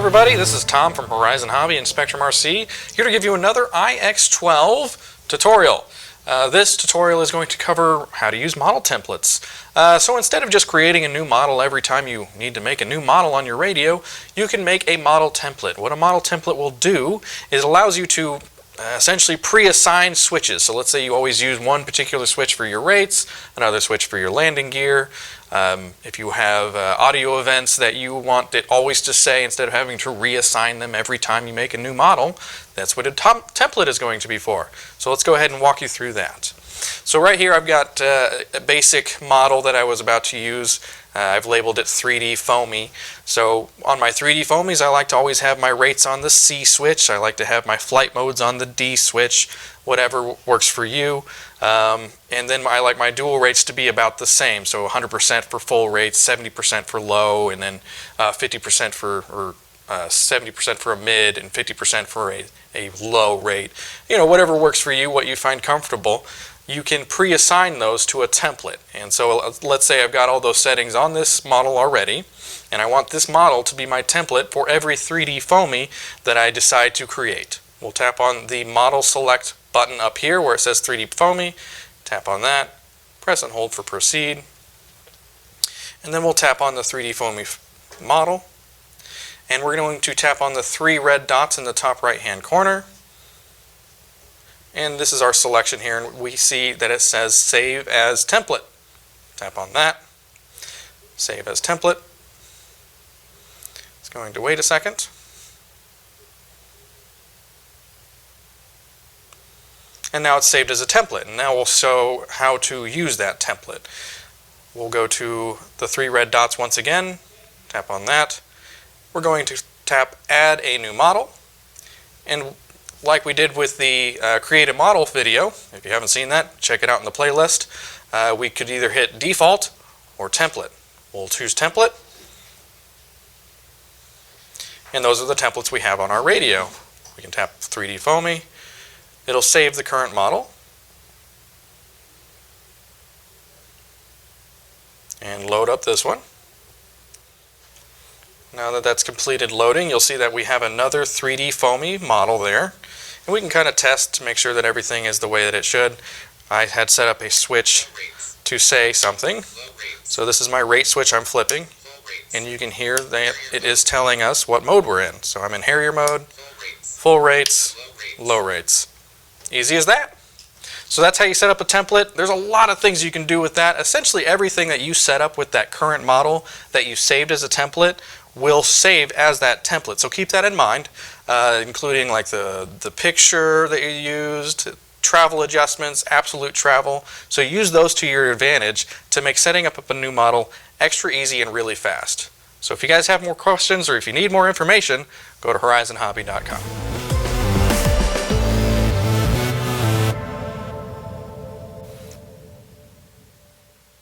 everybody, this is Tom from Horizon Hobby and Spektrum RC, here to give you another iX12 tutorial. This tutorial is going to cover how to use model templates. So instead of just creating a new model every time you need to make a new model on your radio, you can make a model template. What a model template will do is it allows you to essentially pre-assign switches. So let's say you always use one particular switch for your rates, another switch for your landing gear. If you have audio events that you want it always to say instead of having to reassign them every time you make a new model, that's what a template is going to be for. So let's go ahead and walk you through that. So right here I've got a basic model that I was about to use. I've labeled it 3D foamy. So on my 3D foamies I like to always have my rates on the C switch. I like to have my flight modes on the D switch, whatever works for you. And then I like my dual rates to be about the same. So 100% for full rates, 70% for low, and then 50% for 70% for a mid and 50% for a low rate. You know, whatever works for you, what you find comfortable. You can pre-assign those to a template. And so let's say I've got all those settings on this model already, and I want this model to be my template for every 3D foamy that I decide to create. We'll tap on the model select button up here where it says 3D foamy, tap on that, press and hold for proceed, and then we'll tap on the 3D foamy model, and we're going to tap on the 3 red dots in the top right hand corner. And this is our selection here, and we see that it says Save as Template. Tap on that. Save as Template. It's going to wait a second. And now it's saved as a template. And now we'll show how to use that template. We'll go to the 3 red dots once again. Tap on that. We're going to tap Add a New Model. And like we did with the Create a Model video, if you haven't seen that, check it out in the playlist. We could either hit Default or Template. We'll choose Template. And those are the templates we have on our radio. We can tap 3D foamy. It'll save the current model. And load up this one. Now that that's completed loading, you'll see that we have another 3D foamy model there. And we can kind of test to make sure that everything is the way that it should. I had set up a switch to say something. So this is my rate switch I'm flipping. And you can hear that it is telling us what mode we're in. So I'm in Harrier mode, full rates, low rates. Easy as that. So that's how you set up a template. There's a lot of things you can do with that. Essentially everything that you set up with that current model that you saved as a template will save as that template. So keep that in mind, including like the picture that you used, travel adjustments, absolute travel. So use those to your advantage to make setting up a new model extra easy and really fast. So if you guys have more questions or if you need more information, go to horizonhobby.com.